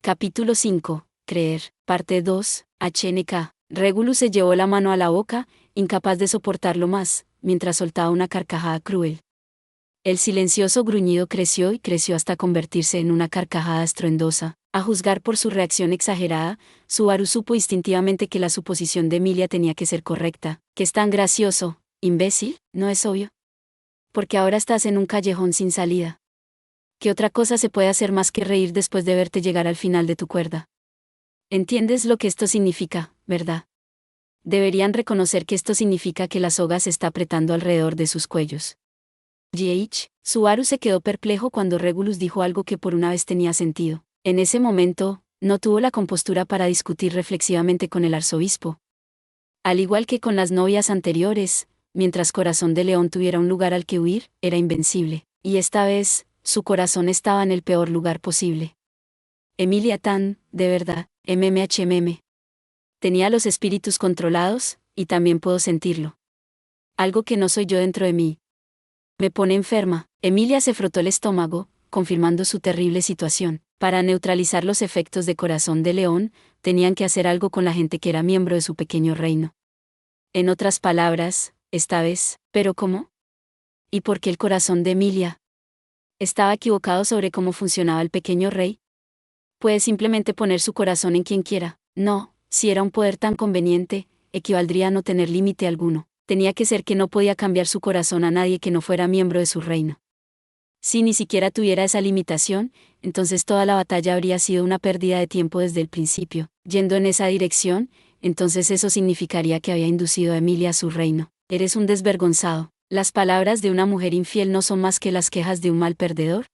Capítulo 5. Creer. Parte 2. HNK. Regulus se llevó la mano a la boca, incapaz de soportarlo más, mientras soltaba una carcajada cruel. El silencioso gruñido creció y creció hasta convertirse en una carcajada estruendosa. A juzgar por su reacción exagerada, Subaru supo instintivamente que la suposición de Emilia tenía que ser correcta. ¿Qué es tan gracioso, imbécil? ¿No es obvio? Porque ahora estás en un callejón sin salida. ¿Qué otra cosa se puede hacer más que reír después de verte llegar al final de tu cuerda? ¿Entiendes lo que esto significa, verdad? Deberían reconocer que esto significa que la soga se está apretando alrededor de sus cuellos. Subaru se quedó perplejo cuando Regulus dijo algo que por una vez tenía sentido. En ese momento, no tuvo la compostura para discutir reflexivamente con el arzobispo. Al igual que con las novias anteriores, mientras Corazón de León tuviera un lugar al que huir, era invencible. Y esta vez, su corazón estaba en el peor lugar posible. Emilia Tan, de verdad, MMHMM. Tenía los espíritus controlados, y también puedo sentirlo. Algo que no soy yo dentro de mí. Me pone enferma. Emilia se frotó el estómago, confirmando su terrible situación. Para neutralizar los efectos de Corazón de León, tenían que hacer algo con la gente que era miembro de su pequeño reino. En otras palabras, esta vez, ¿pero cómo? ¿Y por qué el corazón de Emilia? ¿Estaba equivocado sobre cómo funcionaba el pequeño rey? Puede simplemente poner su corazón en quien quiera. No, si era un poder tan conveniente, equivaldría a no tener límite alguno. Tenía que ser que no podía cambiar su corazón a nadie que no fuera miembro de su reino. Si ni siquiera tuviera esa limitación, entonces toda la batalla habría sido una pérdida de tiempo desde el principio. Yendo en esa dirección, entonces eso significaría que había inducido a Emilia a su reino. Eres un desvergonzado. ¿Las palabras de una mujer infiel no son más que las quejas de un mal perdedor?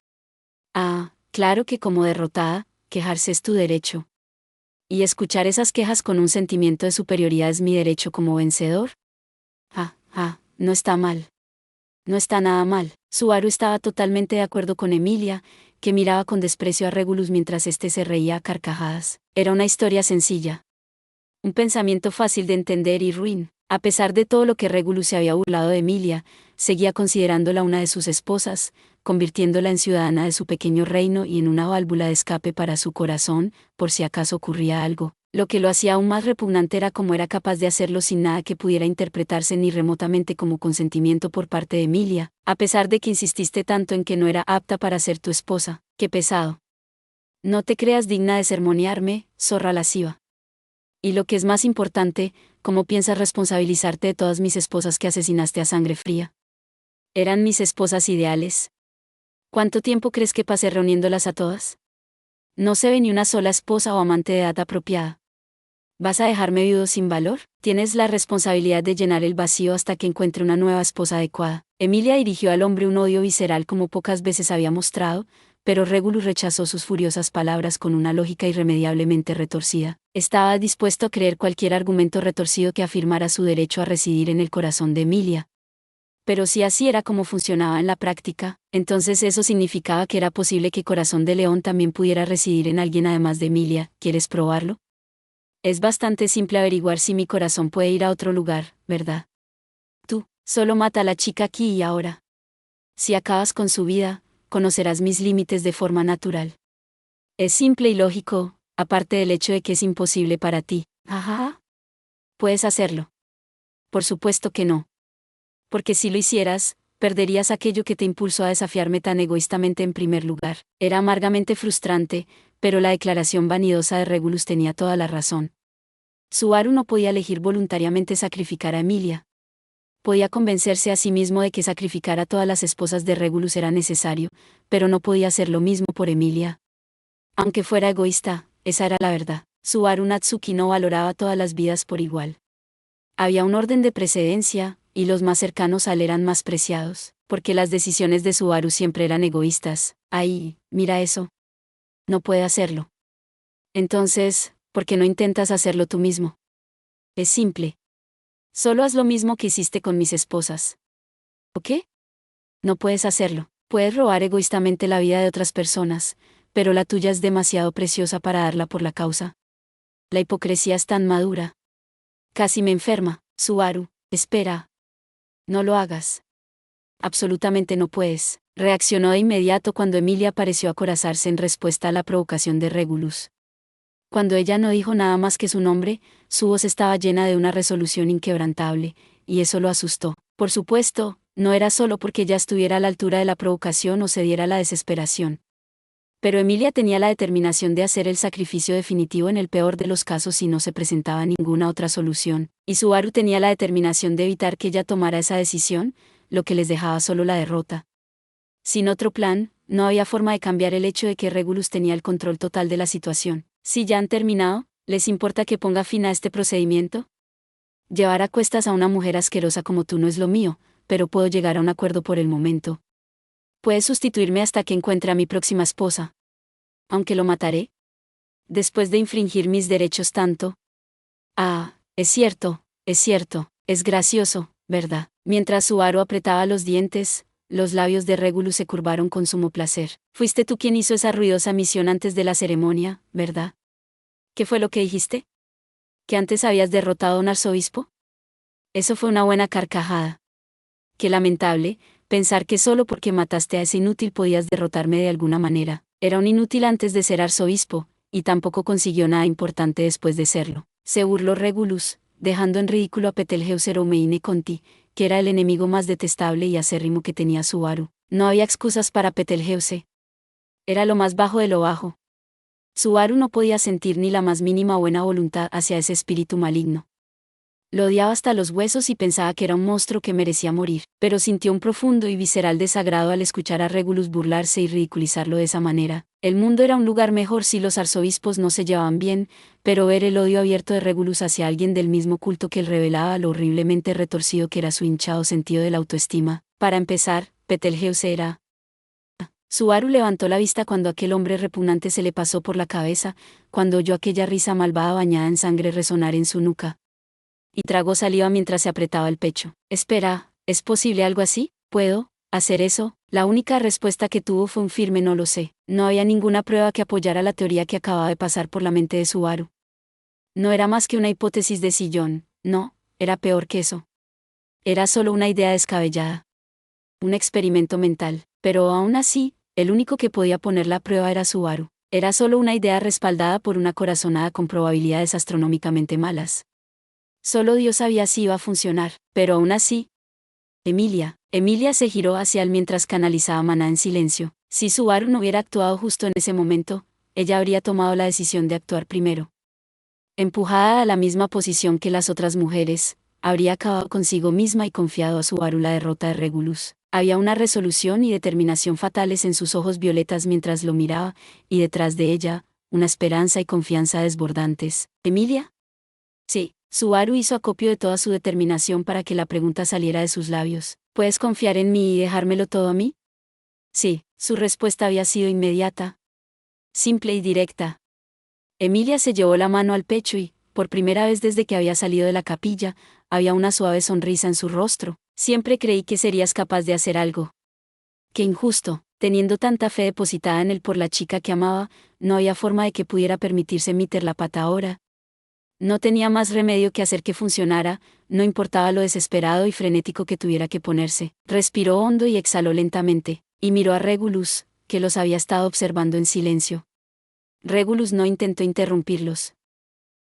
Ah, claro que como derrotada, quejarse es tu derecho. ¿Y escuchar esas quejas con un sentimiento de superioridad es mi derecho como vencedor? No está mal. No está nada mal. Subaru estaba totalmente de acuerdo con Emilia, que miraba con desprecio a Regulus mientras éste se reía a carcajadas. Era una historia sencilla. Un pensamiento fácil de entender y ruin. A pesar de todo lo que Regulus se había burlado de Emilia, seguía considerándola una de sus esposas, convirtiéndola en ciudadana de su pequeño reino y en una válvula de escape para su corazón, por si acaso ocurría algo. Lo que lo hacía aún más repugnante era cómo era capaz de hacerlo sin nada que pudiera interpretarse ni remotamente como consentimiento por parte de Emilia, a pesar de que insististe tanto en que no era apta para ser tu esposa. ¡Qué pesado! No te creas digna de sermonearme, zorra lasciva. Y lo que es más importante, ¿cómo piensas responsabilizarte de todas mis esposas que asesinaste a sangre fría? ¿Eran mis esposas ideales? ¿Cuánto tiempo crees que pasé reuniéndolas a todas? No se ve ni una sola esposa o amante de edad apropiada. ¿Vas a dejarme viudo sin valor? Tienes la responsabilidad de llenar el vacío hasta que encuentre una nueva esposa adecuada. Emilia dirigió al hombre un odio visceral como pocas veces había mostrado, pero Regulus rechazó sus furiosas palabras con una lógica irremediablemente retorcida. Estaba dispuesto a creer cualquier argumento retorcido que afirmara su derecho a residir en el corazón de Emilia. Pero si así era como funcionaba en la práctica, entonces eso significaba que era posible que Corazón de León también pudiera residir en alguien además de Emilia. ¿Quieres probarlo? Es bastante simple averiguar si mi corazón puede ir a otro lugar, ¿verdad? Tú, solo mata a la chica aquí y ahora. Si acabas con su vida, conocerás mis límites de forma natural. Es simple y lógico, aparte del hecho de que es imposible para ti. Ajá. ¿Puedes hacerlo? Por supuesto que no. Porque si lo hicieras, perderías aquello que te impulsó a desafiarme tan egoístamente en primer lugar. Era amargamente frustrante, pero la declaración vanidosa de Regulus tenía toda la razón. Subaru no podía elegir voluntariamente sacrificar a Emilia. Podía convencerse a sí mismo de que sacrificar a todas las esposas de Regulus era necesario, pero no podía hacer lo mismo por Emilia. Aunque fuera egoísta, esa era la verdad. Subaru Natsuki no valoraba todas las vidas por igual. Había un orden de precedencia, y los más cercanos a él eran más preciados, porque las decisiones de Subaru siempre eran egoístas. Ay, mira eso. No puede hacerlo. Entonces, ¿por qué no intentas hacerlo tú mismo? Es simple. Solo haz lo mismo que hiciste con mis esposas. ¿O qué? No puedes hacerlo. Puedes robar egoístamente la vida de otras personas, pero la tuya es demasiado preciosa para darla por la causa. La hipocresía es tan madura. Casi me enferma. Subaru, espera. No lo hagas. Absolutamente no puedes. Reaccionó de inmediato cuando Emilia pareció acorazarse en respuesta a la provocación de Regulus. Cuando ella no dijo nada más que su nombre, su voz estaba llena de una resolución inquebrantable, y eso lo asustó. Por supuesto, no era solo porque ella estuviera a la altura de la provocación o cediera a la desesperación. Pero Emilia tenía la determinación de hacer el sacrificio definitivo en el peor de los casos si no se presentaba ninguna otra solución, y Subaru tenía la determinación de evitar que ella tomara esa decisión, lo que les dejaba solo la derrota. Sin otro plan, no había forma de cambiar el hecho de que Regulus tenía el control total de la situación. Si ya han terminado, ¿les importa que ponga fin a este procedimiento? Llevar a cuestas a una mujer asquerosa como tú no es lo mío, pero puedo llegar a un acuerdo por el momento. Puedes sustituirme hasta que encuentre a mi próxima esposa. Aunque lo mataré. Después de infringir mis derechos tanto. Ah, es cierto, es gracioso, ¿verdad? Mientras Subaru apretaba los dientes, los labios de Regulus se curvaron con sumo placer. Fuiste tú quien hizo esa ruidosa misión antes de la ceremonia, ¿verdad? ¿Qué fue lo que dijiste? ¿Que antes habías derrotado a un arzobispo? Eso fue una buena carcajada. Qué lamentable, pensar que solo porque mataste a ese inútil podías derrotarme de alguna manera. Era un inútil antes de ser arzobispo, y tampoco consiguió nada importante después de serlo. Se burló Regulus, dejando en ridículo a Betelgeuse Romeine Conti, que era el enemigo más detestable y acérrimo que tenía Subaru. No había excusas para Betelgeuse. Era lo más bajo de lo bajo. Subaru no podía sentir ni la más mínima buena voluntad hacia ese espíritu maligno. Lo odiaba hasta los huesos y pensaba que era un monstruo que merecía morir, pero sintió un profundo y visceral desagrado al escuchar a Regulus burlarse y ridiculizarlo de esa manera. El mundo era un lugar mejor si los arzobispos no se llevaban bien, pero ver el odio abierto de Regulus hacia alguien del mismo culto que él revelaba lo horriblemente retorcido que era su hinchado sentido de la autoestima. Para empezar, Betelgeuse era... Subaru levantó la vista cuando aquel hombre repugnante se le pasó por la cabeza, cuando oyó aquella risa malvada bañada en sangre resonar en su nuca. Y tragó saliva mientras se apretaba el pecho. Espera, ¿es posible algo así? ¿Puedo hacer eso? La única respuesta que tuvo fue un firme no lo sé. No había ninguna prueba que apoyara la teoría que acababa de pasar por la mente de Subaru. No era más que una hipótesis de sillón, no, era peor que eso. Era solo una idea descabellada. Un experimento mental, pero aún así, el único que podía ponerla a prueba era Subaru. Era solo una idea respaldada por una corazonada con probabilidades astronómicamente malas. Solo Dios sabía si iba a funcionar, pero aún así. Emilia se giró hacia él mientras canalizaba maná en silencio. Si Subaru no hubiera actuado justo en ese momento, ella habría tomado la decisión de actuar primero. Empujada a la misma posición que las otras mujeres, habría acabado consigo misma y confiado a Subaru la derrota de Regulus. Había una resolución y determinación fatales en sus ojos violetas mientras lo miraba, y detrás de ella, una esperanza y confianza desbordantes. ¿Emilia? Sí. Subaru hizo acopio de toda su determinación para que la pregunta saliera de sus labios. ¿Puedes confiar en mí y dejármelo todo a mí? Sí, su respuesta había sido inmediata. Simple y directa. Emilia se llevó la mano al pecho y, por primera vez desde que había salido de la capilla, había una suave sonrisa en su rostro. Siempre creí que serías capaz de hacer algo. Qué injusto, teniendo tanta fe depositada en él por la chica que amaba, no había forma de que pudiera permitirse meter la pata ahora. No tenía más remedio que hacer que funcionara, no importaba lo desesperado y frenético que tuviera que ponerse. Respiró hondo y exhaló lentamente, y miró a Regulus, que los había estado observando en silencio. Regulus no intentó interrumpirlos.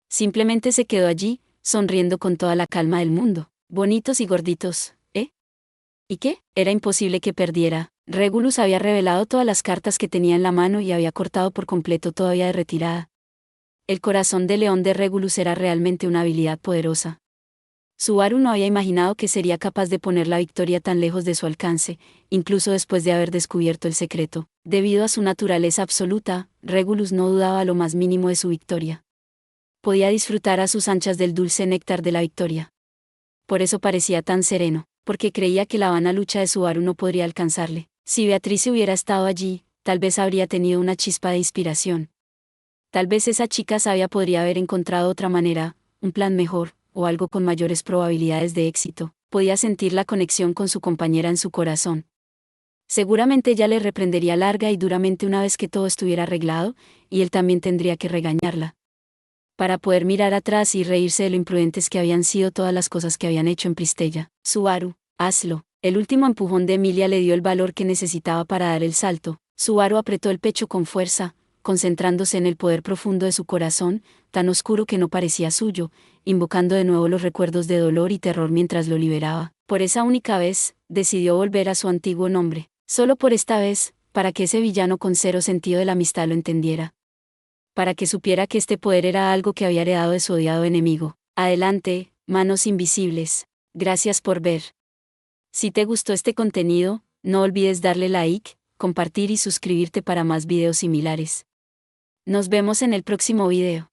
Simplemente se quedó allí, sonriendo con toda la calma del mundo. Bonitos y gorditos, ¿eh? ¿Y qué? Era imposible que perdiera. Regulus había revelado todas las cartas que tenía en la mano y había cortado por completo todavía de retirada. El corazón de león de Regulus era realmente una habilidad poderosa. Subaru no había imaginado que sería capaz de poner la victoria tan lejos de su alcance, incluso después de haber descubierto el secreto. Debido a su naturaleza absoluta, Regulus no dudaba lo más mínimo de su victoria. Podía disfrutar a sus anchas del dulce néctar de la victoria. Por eso parecía tan sereno, porque creía que la vana lucha de Subaru no podría alcanzarle. Si Beatrice hubiera estado allí, tal vez habría tenido una chispa de inspiración. Tal vez esa chica sabia podría haber encontrado otra manera, un plan mejor, o algo con mayores probabilidades de éxito. Podía sentir la conexión con su compañera en su corazón. Seguramente ella le reprendería larga y duramente una vez que todo estuviera arreglado, y él también tendría que regañarla. Para poder mirar atrás y reírse de lo imprudentes que habían sido todas las cosas que habían hecho en Pristella. Subaru, hazlo. El último empujón de Emilia le dio el valor que necesitaba para dar el salto. Subaru apretó el pecho con fuerza, concentrándose en el poder profundo de su corazón, tan oscuro que no parecía suyo, invocando de nuevo los recuerdos de dolor y terror mientras lo liberaba. Por esa única vez, decidió volver a su antiguo nombre. Solo por esta vez, para que ese villano con cero sentido de la amistad lo entendiera. Para que supiera que este poder era algo que había heredado de su odiado enemigo. Adelante, manos invisibles. Gracias por ver. Si te gustó este contenido, no olvides darle like, compartir y suscribirte para más videos similares. Nos vemos en el próximo video.